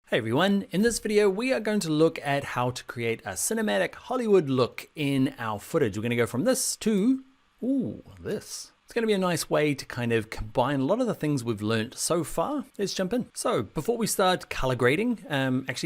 Hey everyone, in this video we are going to look at how to create a cinematic Hollywood look in our footage. We're going to go from this to this. It's going to be a nice way to kind of combine a lot of the things we've learned so far. Let's jump in. So before we start color grading,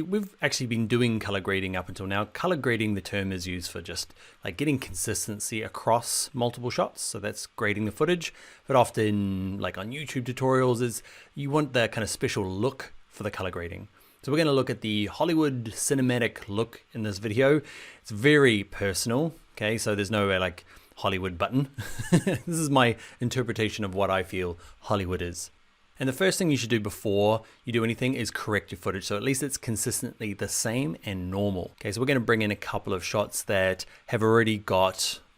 we've actually been doing color grading up until now. Color grading, the term is used for just like getting consistency across multiple shots. So that's grading the footage, but often like on YouTube tutorials is you want the kind of special look for the color grading. So we're going to look at the Hollywood cinematic look in this video. It's very personal, okay? So there's no like Hollywood button. This is my interpretation of what I feel Hollywood is. And the first thing you should do before you do anything is correct your footage. So at least it's consistently the same and normal. Okay, so we're going to bring in a couple of shots that have already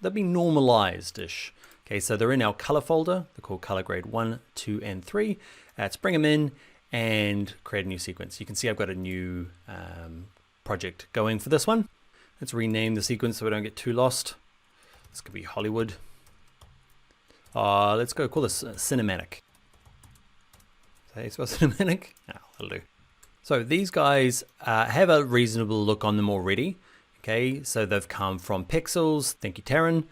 they've been normalized-ish. Okay, so they're in our color folder. They're called color grade 1, 2, and 3. Let's bring them in and create a new sequence. You can see I've got a new project going for this one. Let's rename the sequence so we don't get too lost. This could be Hollywood. Let's go call this cinematic. Say it's cinematic? Oh, that'll do. So these guys have a reasonable look on them already. Okay, so they've come from pixels. Thank you, Taryn.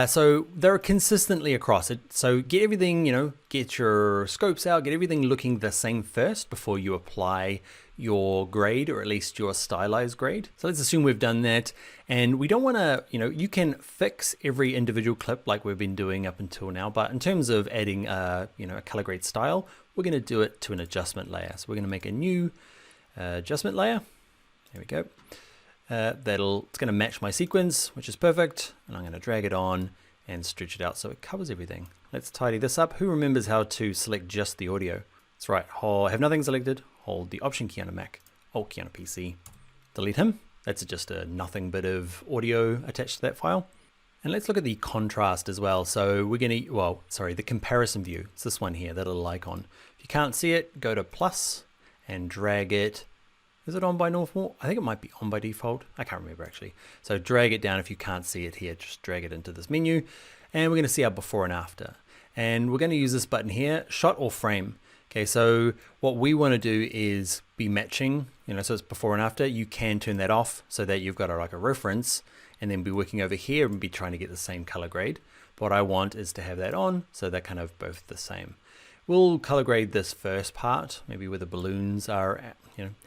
So they're consistently across it. So get everything, get your scopes out, get everything looking the same first before you apply your grade, or at least your stylized grade. So let's assume we've done that. And we don't want to, you can fix every individual clip like we've been doing up until now. But in terms of adding, a color grade style, we're going to do it to an adjustment layer. So we're going to make a new adjustment layer. There we go. It's going to match my sequence, which is perfect. And I'm going to drag it on and stretch it out so it covers everything. Let's tidy this up. Who remembers how to select just the audio? That's right. Have nothing selected. Hold the Option key on a Mac, Alt key on a PC. Delete him. That's just a nothing bit of audio attached to that file. And let's look at the contrast as well. So we're going to, the comparison view. It's this one here, that little icon. If you can't see it, go to plus and drag it. Is it on by normal? I think it might be on by default. I can't remember actually. So drag it down if you can't see it here. Just drag it into this menu. And we're going to see our before and after. And we're going to use this button here, shot or frame. Okay, so what we want to do is be matching, so it's before and after. You can turn that off so that you've got like a reference and then be working over here and be trying to get the same color grade. But what I want is to have that on so they're kind of both the same. We'll color grade this first part, maybe where the balloons are at,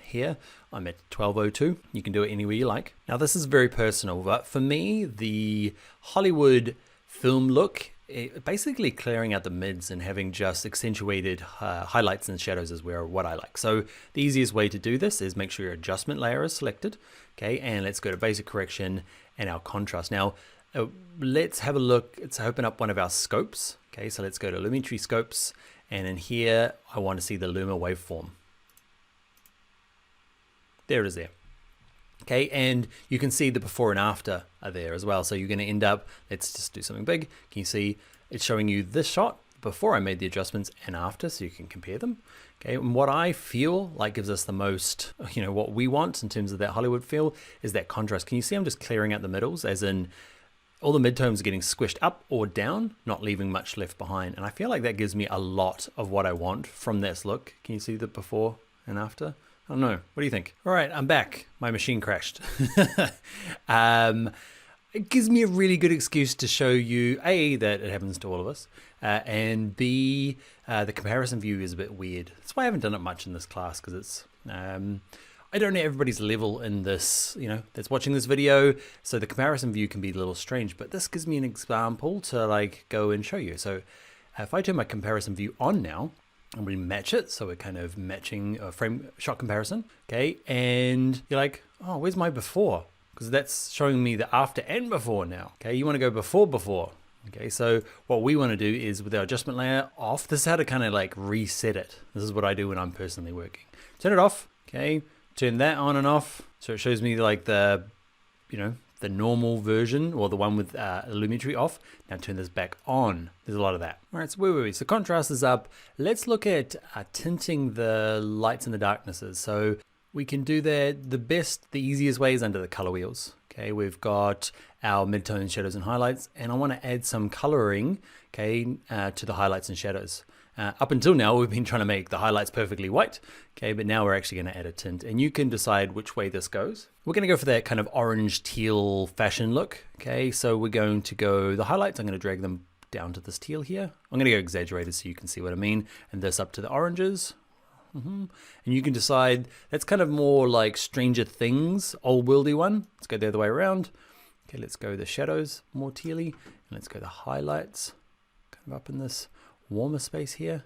here. I'm at 1202. You can do it anywhere you like. Now this is very personal, but for me, the Hollywood film look, basically clearing out the mids and having just accentuated highlights and shadows is what I like. So the easiest way to do this is make sure your adjustment layer is selected. Okay, and let's go to basic correction and our contrast. Now let's have a look. Let's open up one of our scopes. Okay, so let's go to Lumetri scopes, and in here I want to see the Luma waveform. There it is there. Okay, and you can see the before and after are there as well. So you're going to end up, let's just do something big. Can you see it's showing you this shot before I made the adjustments and after, so you can compare them. Okay, and what I feel like gives us the most, what we want in terms of that Hollywood feel is that contrast. Can you see I'm just clearing out the middles, as in all the midtones are getting squished up or down, not leaving much left behind. And I feel like that gives me a lot of what I want from this look. Can you see the before and after? I don't know. What do you think? All right, I'm back. My machine crashed. It gives me a really good excuse to show you, A, that it happens to all of us, and B, the comparison view is a bit weird. That's why I haven't done it much in this class, because it's, I don't know everybody's level in this, that's watching this video, so the comparison view can be a little strange, but this gives me an example to like go and show you. So if I turn my comparison view on now, and we match it, so we're kind of matching a frame shot comparison, okay? And you're like, oh, where's my before? Because that's showing me the after and before now, okay? You want to go before, okay? So what we want to do is with our adjustment layer off, this is how to kind of like reset it. This is what I do when I'm personally working. Turn it off, okay? Turn that on and off, so it shows me like the, the normal version, or the one with Lumetri off. Now turn this back on. There's a lot of that. All right, so where were we? So contrast is up. Let's look at tinting the lights and the darknesses. So we can do that. The easiest way is under the color wheels. Okay, we've got our midtones, shadows, and highlights, and I want to add some coloring, okay, to the highlights and shadows. Up until now, we've been trying to make the highlights perfectly white, okay, but now we're actually going to add a tint, and you can decide which way this goes. We're going to go for that kind of orange teal fashion look, okay, so we're going to go the highlights, I'm going to drag them down to this teal here. I'm going to go exaggerated so you can see what I mean, and this up to the oranges. And you can decide, that's kind of more like Stranger Things, old worldy one. Let's go the other way around. Okay, let's go the shadows more tealy, and let's go the highlights kind of up in this warmer space here.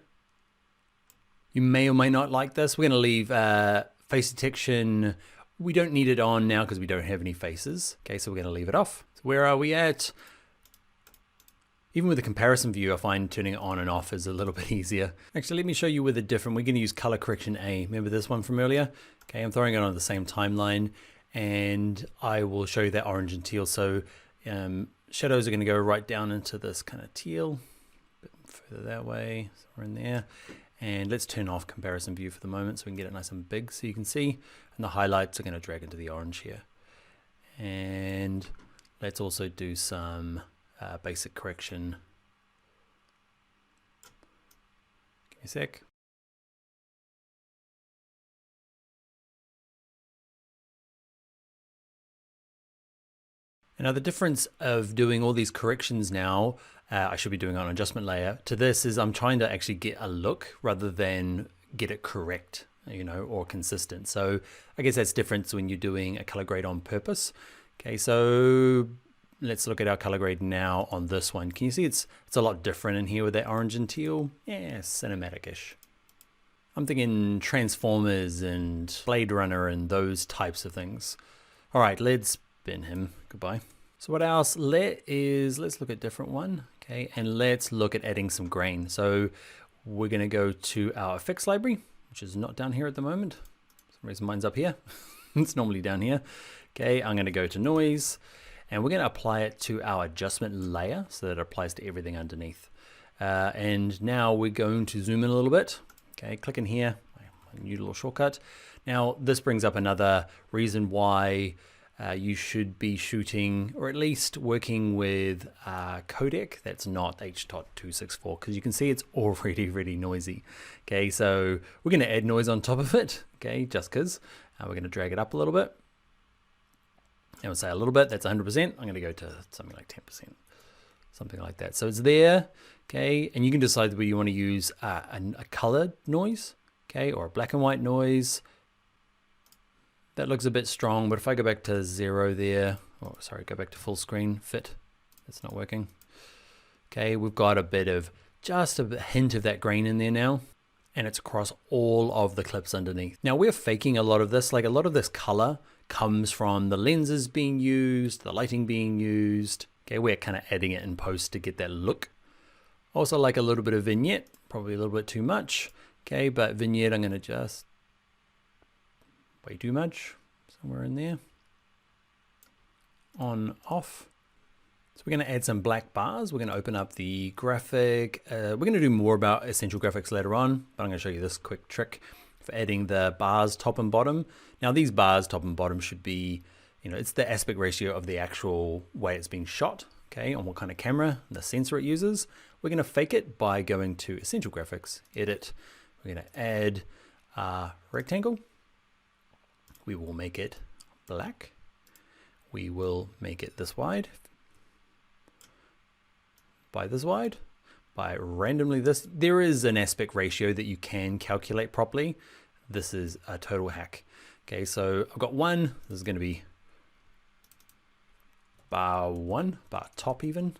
You may or may not like this. We're going to leave face detection. We don't need it on now because we don't have any faces. Okay, so we're going to leave it off. So where are we at? Even with the comparison view, I find turning it on and off is a little bit easier. Actually, let me show you with a different, we're going to use color correction A. Remember this one from earlier? Okay, I'm throwing it on the same timeline, and I will show you that orange and teal. So shadows are going to go right down into this kind of teal. Further that way, so we're in there, and let's turn off comparison view for the moment so we can get it nice and big so you can see, and the highlights are going to drag into the orange here. And let's also do some basic correction. Give me a sec. Now the difference of doing all these corrections now, I should be doing on an adjustment layer, to this is I'm trying to actually get a look rather than get it correct, you know, or consistent. So I guess that's different when you're doing a color grade on purpose. Okay, so let's look at our color grade now on this one. Can you see it's a lot different in here with that orange and teal? Yeah, cinematic-ish. I'm thinking Transformers and Blade Runner and those types of things. All right, let's bin him. Goodbye. So what else? Let's look at a different one. Okay, and let's look at adding some grain. So we're going to go to our effects library, which is not down here at the moment. For some reason mine's up here. It's normally down here. Okay, I'm going to go to noise, and we're going to apply it to our adjustment layer so that it applies to everything underneath. And now we're going to zoom in a little bit. Okay, click in here, my new little shortcut. Now this brings up another reason why you should be shooting, or at least working with a codec that's not H.264, because you can see it's already really noisy. Okay, so we're going to add noise on top of it, okay, just because. We're going to drag it up a little bit. And we'll say a little bit, that's 100%. I'm going to go to something like 10%, something like that. So it's there, okay, and you can decide whether you want to use a colored noise, okay, or a black and white noise. That looks a bit strong, but if I go back to 0 there, oh, sorry, go back to full screen, fit, that's not working. Okay, we've got a bit of, just a hint of that grain in there now, and it's across all of the clips underneath. Now we're faking a lot of this, like a lot of this color comes from the lenses being used, the lighting being used. Okay, we're kind of adding it in post to get that look. Also like a little bit of vignette, probably a little bit too much. Okay, but vignette I'm gonna just, way too much, somewhere in there. On, off. So we're going to add some black bars. We're going to open up the graphic. We're going to do more about essential graphics later on, but I'm going to show you this quick trick for adding the bars top and bottom. Now these bars top and bottom should be, you know, it's the aspect ratio of the actual way it's being shot, okay, on what kind of camera, the sensor it uses. We're going to fake it by going to essential graphics, edit. We're going to add a rectangle. We will make it black. We will make it this wide, by this wide, by randomly this. There is an aspect ratio that you can calculate properly. This is a total hack. Okay, so I've got one. This is going to be bar 1, bar top even.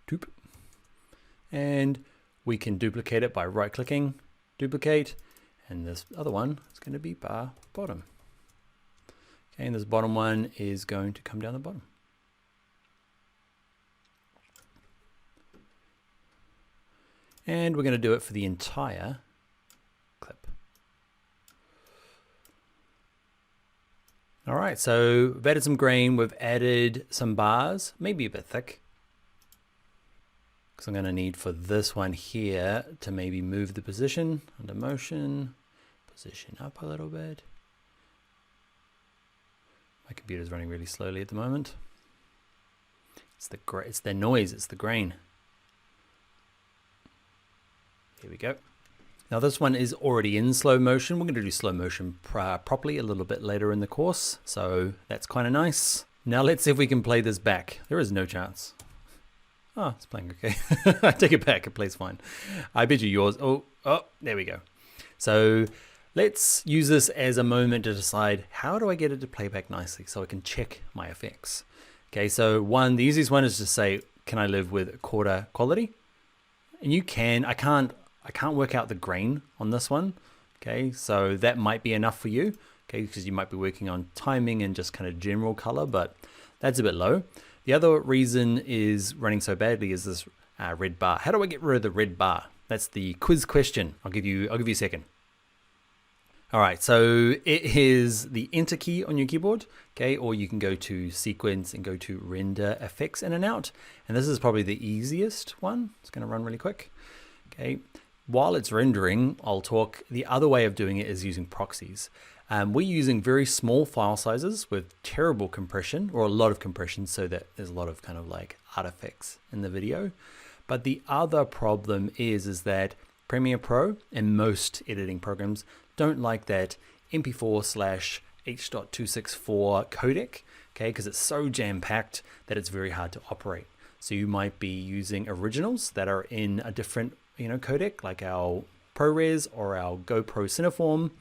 Doop. And we can duplicate it by right clicking, duplicate, and this other one is going to be bar bottom. Okay, and this bottom one is going to come down the bottom. And we're going to do it for the entire clip. All right, so we've added some grain, we've added some bars, maybe a bit thick, because I'm going to need for this one here to maybe move the position under motion, position up a little bit. My computer's running really slowly at the moment. It's the noise, it's the grain. There we go. Now this one is already in slow motion. We're going to do slow motion properly a little bit later in the course. So that's kind of nice. Now let's see if we can play this back. There is no chance. Oh, it's playing okay. I take it back, it plays fine. I bet you yours, oh, there we go. So let's use this as a moment to decide how do I get it to play back nicely so I can check my effects. Okay, so the easiest one is to say, can I live with quarter quality? And you can, I can't work out the grain on this one. Okay, so that might be enough for you. Okay, because you might be working on timing and just kind of general color, but that's a bit low. The other reason is running so badly is this red bar. How do I get rid of the red bar? That's the quiz question. I'll give you a second. All right, so it is the Enter key on your keyboard, okay, or you can go to Sequence and go to Render Effects In and Out, and this is probably the easiest one. It's going to run really quick. Okay, while it's rendering, I'll talk. The other way of doing it is using proxies. We're using very small file sizes with terrible compression, or a lot of compression, so that there's a lot of kind of like artifacts in the video. But the other problem is that Premiere Pro and most editing programs don't like that MP4/H.264 codec, okay, because it's so jam-packed that it's very hard to operate. So you might be using originals that are in a different, codec, like our ProRes or our GoPro Cineform.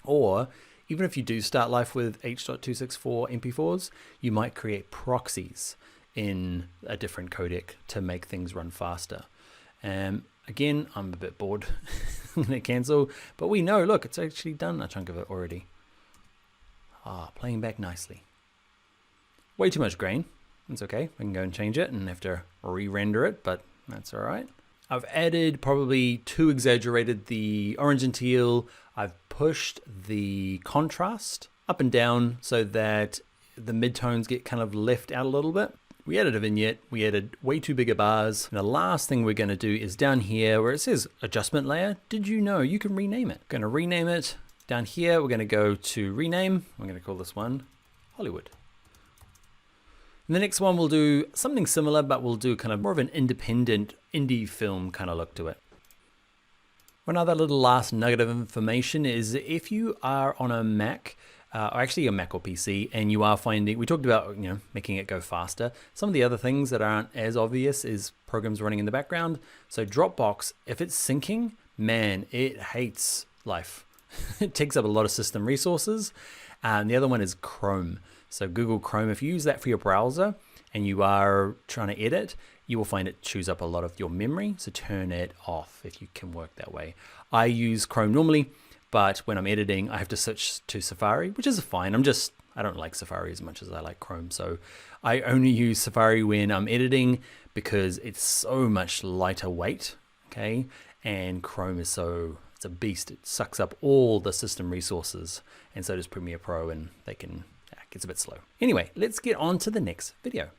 Or even if you do start life with H.264 MP4s, you might create proxies in a different codec to make things run faster. Again, I'm a bit bored. I'm going to cancel, but we know, look, it's actually done a chunk of it already. Playing back nicely. Way too much grain. It's okay. We can go and change it and have to re-render it, but that's all right. I've added, probably too exaggerated, the orange and teal. I've pushed the contrast up and down so that the midtones get kind of left out a little bit. We added a vignette, we added way too big a bars. And the last thing we're going to do is down here where it says adjustment layer. Did you know you can rename it? Going to rename it. Down here, we're going to go to rename. I'm going to call this one Hollywood. And the next one we'll do something similar, but we'll do kind of more of an independent indie film kind of look to it. One other little last nugget of information is if you are on a Mac, or actually a Mac or PC, and you are finding, we talked about making it go faster. Some of the other things that aren't as obvious is programs running in the background. So Dropbox, if it's syncing, man, it hates life. It takes up a lot of system resources. And the other one is Chrome. So Google Chrome, if you use that for your browser and you are trying to edit, you will find it chews up a lot of your memory. So turn it off if you can work that way. I use Chrome normally, but when I'm editing, I have to switch to Safari, which is fine. I don't like Safari as much as I like Chrome. So I only use Safari when I'm editing because it's so much lighter weight, okay? And Chrome is it's a beast. It sucks up all the system resources, and so does Premiere Pro, and it gets a bit slow. Anyway, let's get on to the next video.